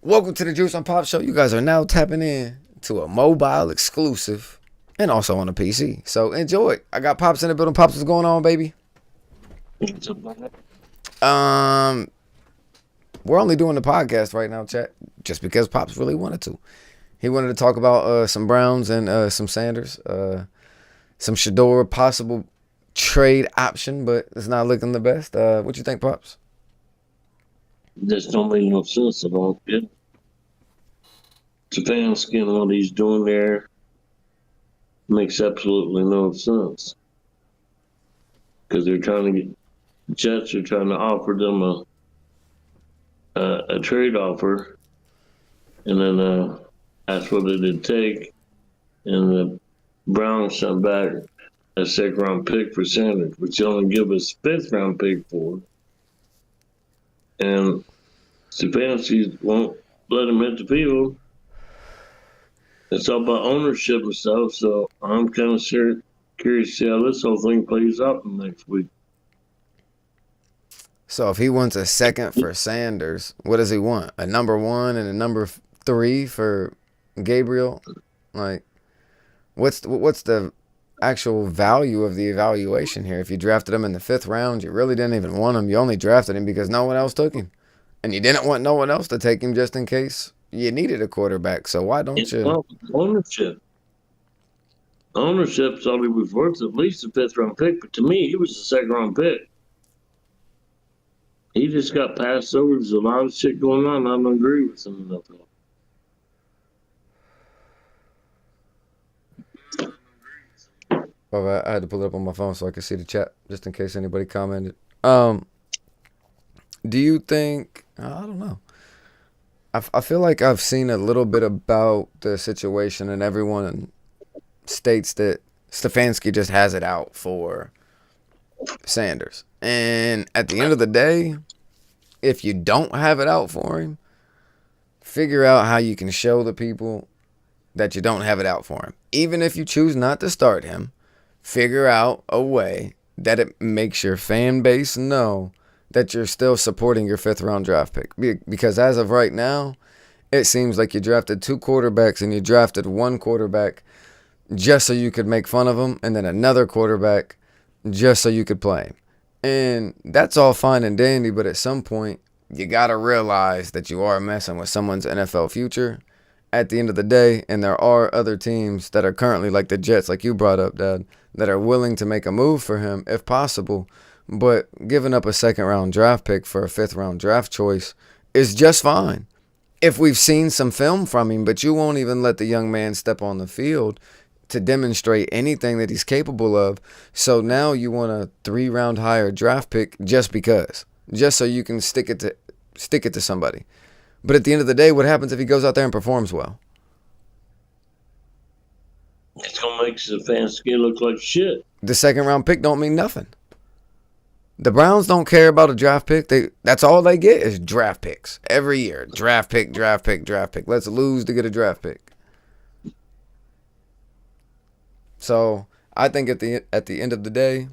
Welcome to the Juiice Pops Show. You guys are now tapping in to a mobile exclusive and also on a PC. So enjoy it. I got Pops in the building. Pops, what's going on, baby? Um, we're only doing the podcast right now, chat, just because Pops really wanted to. He wanted to talk about some Browns and some Sanders, some Shedeur possible trade option, but it's not looking the best. What you think, Pops? This don't make no sense at all. Stefanski and what he's doing there makes absolutely no sense. Because they're trying to get Jets are trying to offer them a trade offer, and then that's what it'd take. And the Browns sent back a second round pick for Sanders, which they only give us fifth round pick for. And Stefanski won't let him hit the field. It's all about ownership and stuff, so I'm kind of curious to see how this whole thing plays out next week. So if he wants a second for Sanders, what does he want? A number 1 and a number 3 for Gabriel? Like, what's the actual value of the evaluation here? If you drafted him in the 5th round, you really didn't even want him. You only drafted him because no one else took him. And you didn't want no one else to take him just in case you needed a quarterback. So why don't It's you? not ownership. Ownership's only worth at least a 5th round pick, but to me, he was a second round pick. He just got passed over. There's a lot of shit going on. I don't agree with him enough. Oh, I had to pull it up on my phone so I could see the chat just in case anybody commented. Do you think? I don't know. I feel like I've seen a little bit about the situation, and everyone states that Stefanski just has it out for Sanders. And at the end of the day, if you don't have it out for him, figure out how you can show the people that you don't have it out for him. Even if you choose not to start him, figure out a way that it makes your fan base know that you're still supporting your 5th round draft pick. Because as of right now, it seems like you drafted 2 quarterbacks and you drafted 1 quarterback just so you could make fun of him, and then another quarterback just so you could play him. And that's all fine and dandy, but at some point, you got to realize that you are messing with someone's NFL future at the end of the day, and there are other teams that are currently, like the Jets, like you brought up, Dad, that are willing to make a move for him if possible. But giving up a 2nd round draft pick for a 5th round draft choice is just fine. If we've seen some film from him, but you won't even let the young man step on the field to demonstrate anything that he's capable of. So now you want a 3 round higher draft pick just because, just so you can stick it to somebody. But at the end of the day, what happens if he goes out there and performs well? It's gonna make Stefanski look like shit. The 2nd round pick don't mean nothing. The Browns don't care about a draft pick. That's all they get is draft picks every year. Draft pick, draft pick, draft pick. Let's lose to get a draft pick. So I think at the end of the day,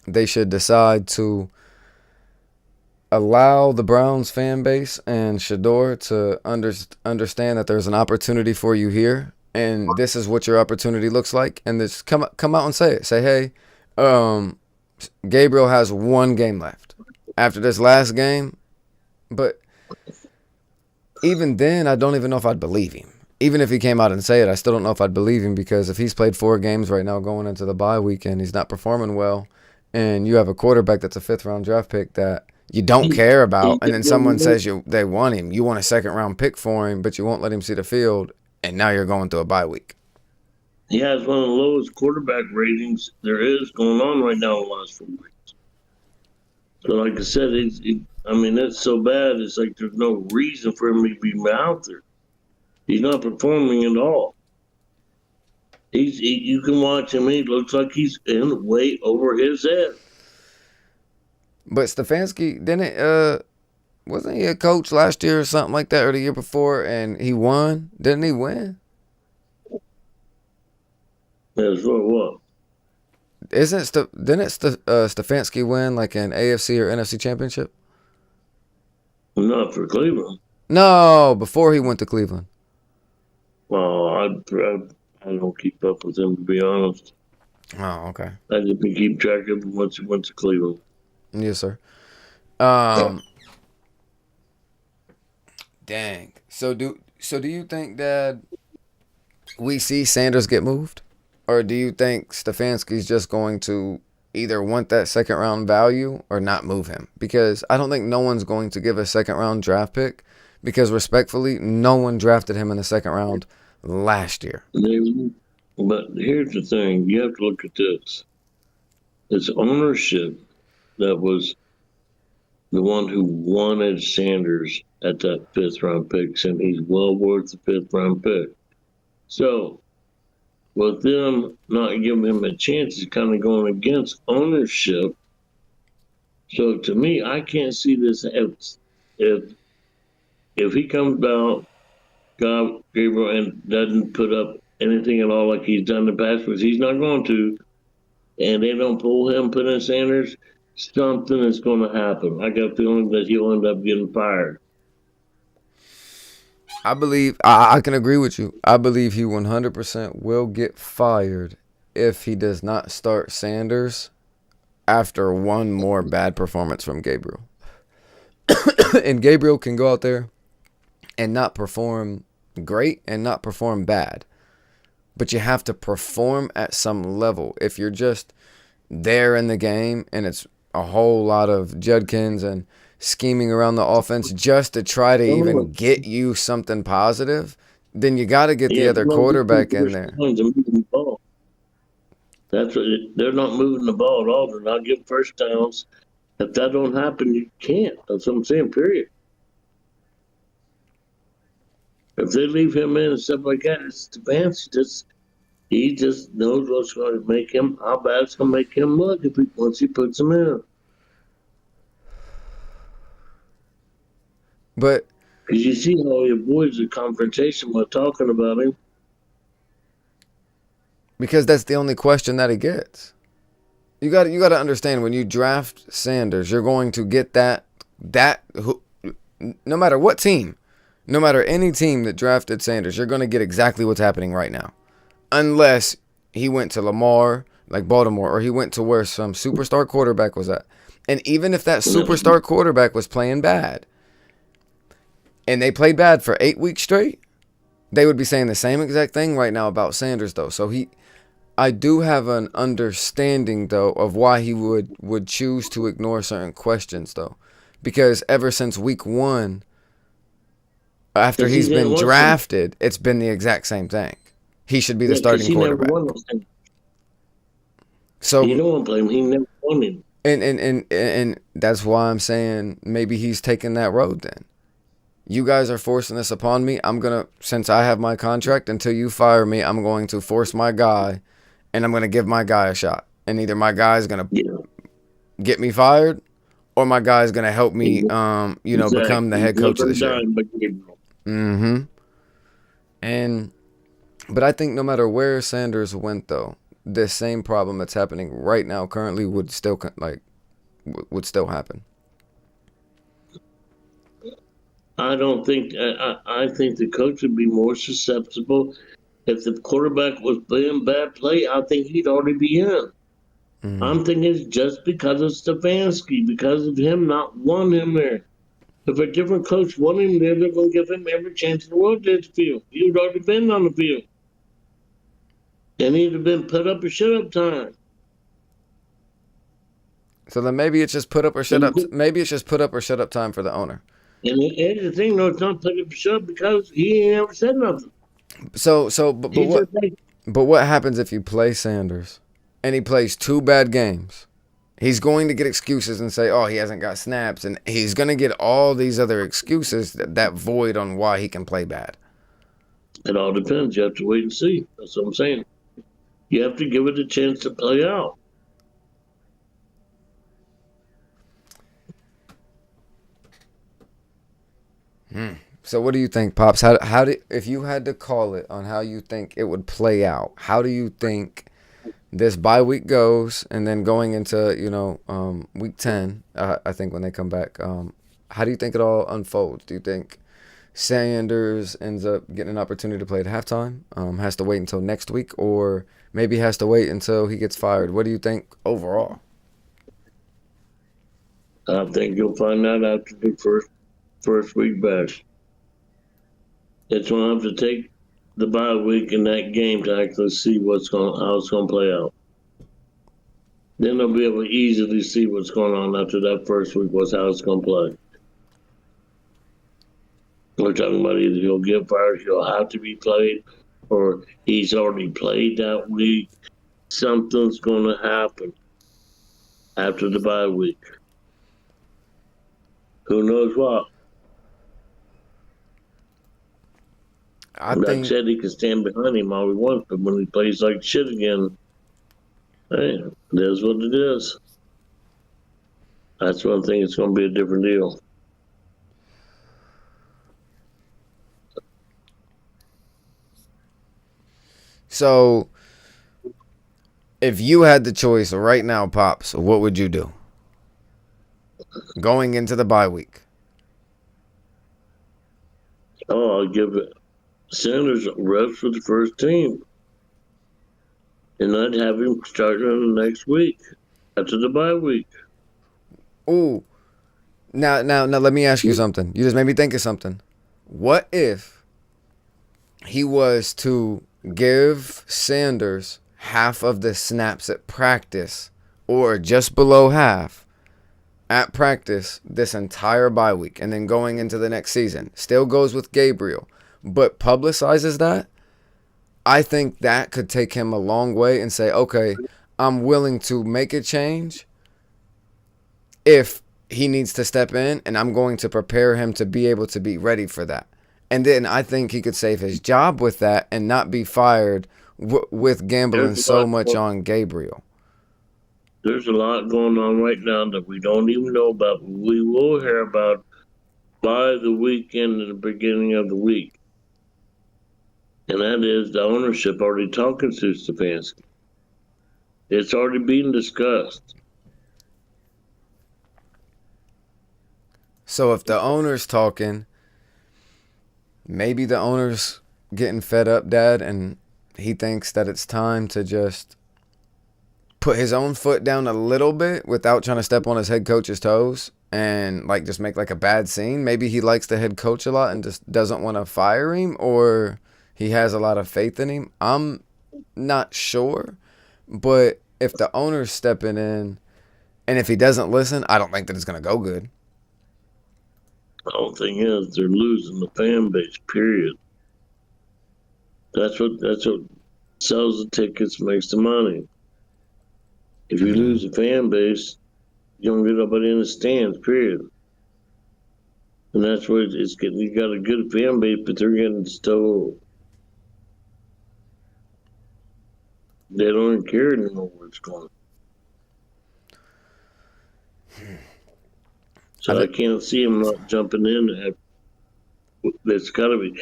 they should decide to allow the Browns fan base and Shedeur to understand that there's an opportunity for you here, and this is what your opportunity looks like. And just come out and say it. Say, hey, Gabriel has 1 game left after this last game. But even then, I don't even know if I'd believe him. Even if he came out and say it, I still don't know if I'd believe him, because if he's played 4 games right now going into the bye week and he's not performing well, and you have a quarterback that's a 5th round draft pick that you don't care about, and then someone says they want him, you want a 2nd round pick for him, but you won't let him see the field, and now you're going through a bye week. He has one of the lowest quarterback ratings there is going on right now in the last 4 weeks. So, like I said, it's so bad. It's like there's no reason for him to be out there. He's not performing at all. You can watch him. He looks like he's in way over his head. But Stefanski wasn't he a coach last year or something like that, or the year before, and he won? Didn't he win? That's what? Didn't Stefanski win like an AFC or NFC championship? Not for Cleveland. No, before he went to Cleveland. Well, I don't keep up with him, to be honest. Oh, okay. I just been keep track of him once he went to Cleveland. Yes, sir. Um, dang. So do you think that we see Sanders get moved, or do you think Stefanski's just going to either want that second round value or not move him? Because I don't think no one's going to give a second round draft pick. Because respectfully, no one drafted him in the second round last year. But here's the thing: you have to look at this. It's ownership that was the one who wanted Sanders at that fifth round pick, and he's well worth the fifth round pick. So, with them not giving him a chance, it's kind of going against ownership. So, to me, I can't see this if if he comes out, God Gabriel, and doesn't put up anything at all like he's done in the past, because he's not going to, and they don't pull him, put in Sanders, something is going to happen. I got a feeling that he'll end up getting fired. I believe I can agree with you. I believe he 100% will get fired if he does not start Sanders after one more bad performance from Gabriel. And Gabriel can go out there and not perform great and not perform bad. But you have to perform at some level. If you're just there in the game and it's a whole lot of Judkins and scheming around the offense just to try to even get you something positive, then you got to get the other quarterback in there. That's what they're not moving the ball at all. They're not getting first downs. If that don't happen, you can't. That's what I'm saying. Period. If they leave him in and stuff like that, it's Stefanski. He just knows what's going to make him, how bad it's going to make him look once he puts him in. But because you see how he avoids the confrontation by talking about him. Because that's the only question that he gets. You got to understand, when you draft Sanders, you're going to get that no matter what team, no matter any team that drafted Sanders, you're going to get exactly what's happening right now. Unless he went to Lamar, like Baltimore, or he went to where some superstar quarterback was at. And even if that superstar quarterback was playing bad, and they played bad for 8 weeks straight, they would be saying the same exact thing right now about Sanders, though. So I do have an understanding, though, of why he would choose to ignore certain questions, though. Because ever since week 1, after he's been drafted, it's been the exact same thing. He should be the starting quarterback. So you don't want to blame him. He never won him. And that's why I'm saying maybe he's taking that road then. You guys are forcing this upon me. Since I have my contract, until you fire me, I'm going to force my guy, and I'm going to give my guy a shot. And either my guy's going to get me fired, or my guy's going to help me, become the head coach of the show. But I think no matter where Sanders went, though, this same problem that's happening right now currently would still happen. I don't think. I think the coach would be more susceptible if the quarterback was playing bad play. I think he'd already be in. Mm-hmm. I'm thinking it's just because of Stefanski, because of him not wanting him there. If a different coach wanted him there, they're going to give him every chance in the world to hit the field. He would already been on the field, and he'd have been put up or shut up time. So then maybe it's just put up or shut up. Maybe it's just put up or shut up time for the owner. And here's the thing, though, it's not put up or shut up because he ain't ever said nothing. But what happens if you play Sanders and he plays 2 bad games? He's going to get excuses and say, oh, he hasn't got snaps, and he's going to get all these other excuses that void on why he can play bad. It all depends. You have to wait and see. That's what I'm saying. You have to give it a chance to play out. So what do you think, Pops? If you had to call it on how you think it would play out, how do you think this bye week goes, and then going into week 10, I think when they come back, how do you think it all unfolds? Do you think Sanders ends up getting an opportunity to play at halftime, has to wait until next week, or maybe has to wait until he gets fired? What do you think overall? I think you'll find out after the first week back. It's going to have to take the bye week in that game to actually see how it's going to play out. Then they'll be able to easily see what's going on after that first week, how it's going to play. We're talking about either he'll get fired, he'll have to be played, or he's already played that week. Something's going to happen after the bye week. Who knows what? Like I said, he can stand behind him all he wants, but when he plays like shit again, hey, it is what it is. That's one thing. It's going to be a different deal. So, if you had the choice right now, Pops, what would you do? Going into the bye week. Oh, I'll give Sanders reps for the first team. And I'd have him starting on the next week after the bye week. Ooh. Now, let me ask you something. You just made me think of something. What if he was to give Sanders half of the snaps at practice, or just below half at practice this entire bye week, and then going into the next season, still goes with Gabriel, but publicizes that? I think that could take him a long way and say, okay, I'm willing to make a change if he needs to step in, and I'm going to prepare him to be able to be ready for that. And then I think he could save his job with that and not be fired with gambling so much on Gabriel. There's a lot going on right now that we don't even know about, but we will hear about by the weekend and the beginning of the week. And that is the ownership already talking to Stefanski. It's already being discussed. So if the owner's talking, maybe the owner's getting fed up, Dad, and he thinks that it's time to just put his own foot down a little bit without trying to step on his head coach's toes and like just make like a bad scene. Maybe he likes the head coach a lot and just doesn't want to fire him, or he has a lot of faith in him. I'm not sure, but if the owner's stepping in and if he doesn't listen, I don't think that it's going to go good. The whole thing is they're losing the fan base, period. That's what sells the tickets, makes the money. If you lose the fan base, you don't get nobody in the stands, period. And that's where it's getting. You got a good fan base, but they're getting stole. They don't even care anymore where it's going. So I can't see him not jumping in. It's got to be.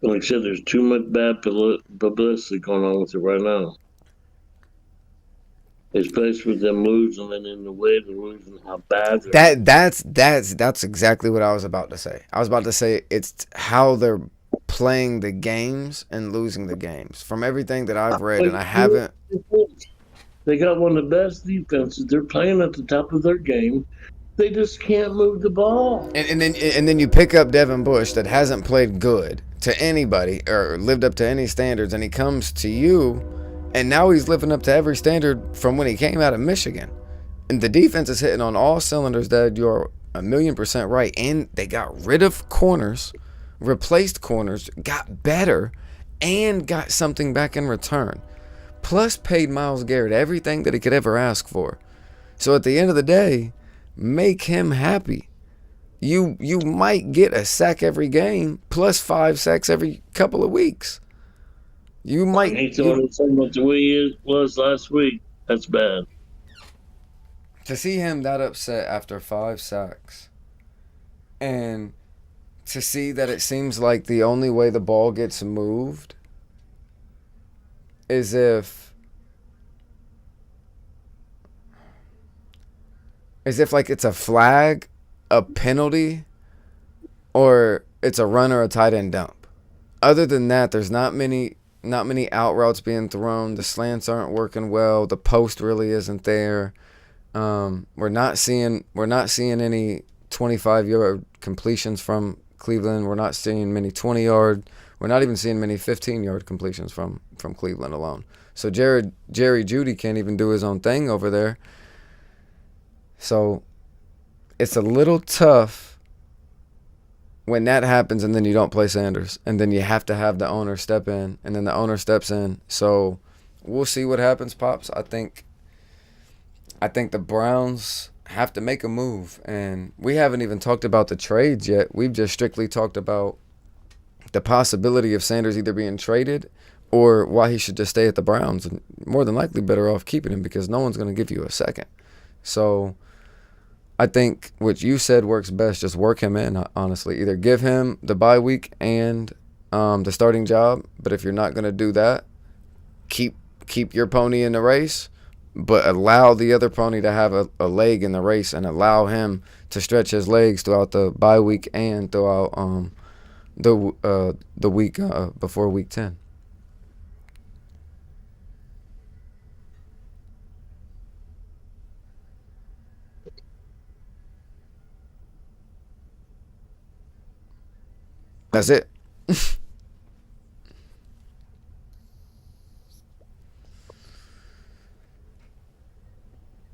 Like I said, there's too much bad publicity going on with it right now. Especially with them losing and in the way they're losing, how bad they're that's exactly what I was about to say. I was about to say it's how they're playing the games and losing the games. From everything that I've read, and I haven't. They got one of the best defenses. They're playing at the top of their game. They just can't move the ball. And then you pick up Devin Bush that hasn't played good to anybody or lived up to any standards, and he comes to you, and now he's living up to every standard from when he came out of Michigan. And the defense is hitting on all cylinders. That you're 1,000,000% right. And they got rid of corners, replaced corners, got better, and got something back in return. Plus paid Myles Garrett everything that he could ever ask for. So at the end of the day, make him happy. You might get a sack every game, plus 5 sacks every couple of weeks. You might. He's doing so much the way he was last week. That's bad. To see him that upset after 5 sacks, and to see that it seems like the only way the ball gets moved is if like it's a flag, a penalty, or it's a run or a tight end dump. Other than that, there's not many out routes being thrown. The slants aren't working well. The post really isn't there. We're not seeing any 25-yard completions from Cleveland. We're not seeing many 20-yard. We're not even seeing many 15-yard completions from Cleveland alone. So Jerry Jeudy can't even do his own thing over there. So it's a little tough when that happens, and then you don't play Sanders, and then you have to have the owner step in, and then the owner steps in. So we'll see what happens, Pops. I think the Browns have to make a move, and we haven't even talked about the trades yet. We've just strictly talked about the possibility of Sanders either being traded or why he should just stay at the Browns, and more than likely better off keeping him because no one's going to give you a second. So I think what you said works best. Just work him in, honestly. Either give him the bye week and the starting job, but if you're not going to do that, keep your pony in the race, but allow the other pony to have a leg in the race and allow him to stretch his legs throughout the bye week and throughout the week before week 10. That's it.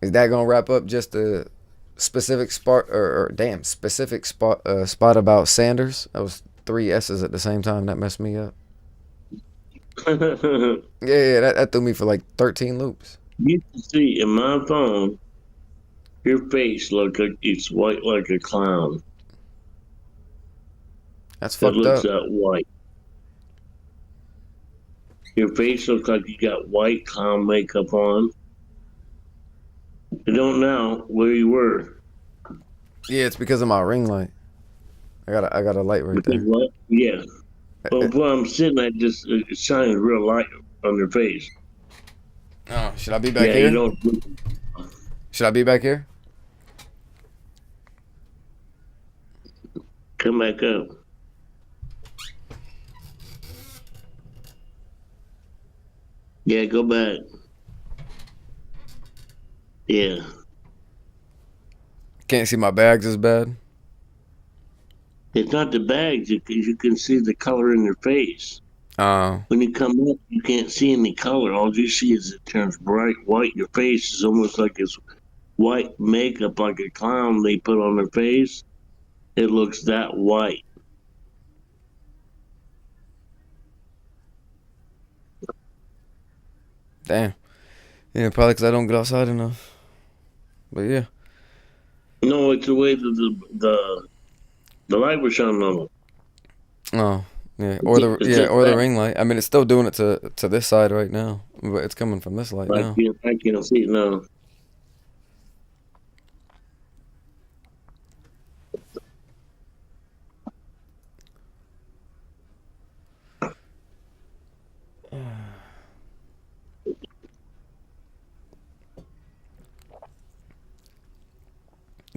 Is that gonna wrap up just the specific spot or damn specific spot about Sanders? That was three S's at the same time. That messed me up. You Yeah, that threw me for like 13 loops. can see in my phone, your face look like it's white like a clown. That's It fucked looks up. that white. Your face looks like you got white clown makeup on. You don't know where you were. Yeah, it's because of my ring light. I got a light right Because there. what? Yeah. Uh, Well, where I'm sitting at, just it shines real light on your face. Oh, should I be back Yeah, you here? don't Should I be back here? come back up. Yeah, go back. Yeah. Can't see my bags as bad. It's not the bags, you can see the color in your face. Oh, When you come up, you can't see any color. All you see is it turns bright white. Your face is almost like it's white makeup, like a clown they put on their face. It looks that white. damn. Yeah, probably because I don't get outside enough. But yeah. No, it's the way the light was shining on Oh, yeah. it. It's Yeah, just or the that. ring light. I mean, it's still doing it to this side right now, but it's coming from this light now. I can't see it now.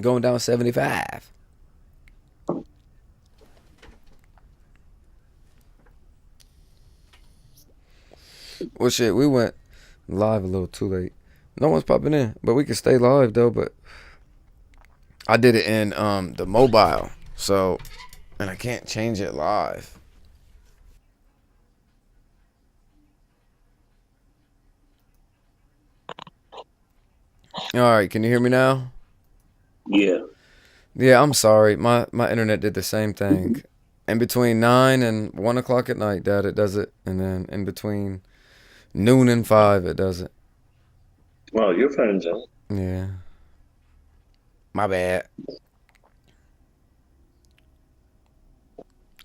Going down 75. Well, shit, we went live a little too late. No one's popping in, but we can stay live though. But I did it in the mobile, so and I can't change it live. All right, can you hear me now? Yeah. Yeah, I'm sorry. My internet did the same thing. In between 9 and 1 o'clock at night, Dad, it does it, and then in between noon and 5, it does it. Wow, your phone's on. Yeah, my bad.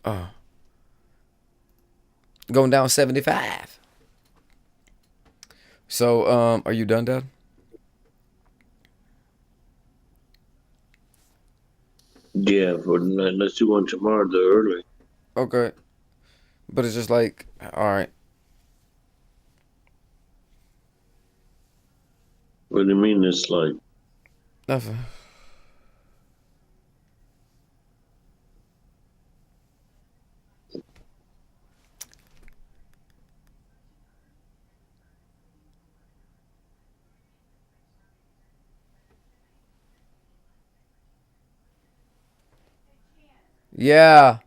Oh, going down 75. So, are you done, Dad? Yeah, unless you want tomorrow though early. Okay, but it's just like, all right, What do you mean it's like nothing. Yeah.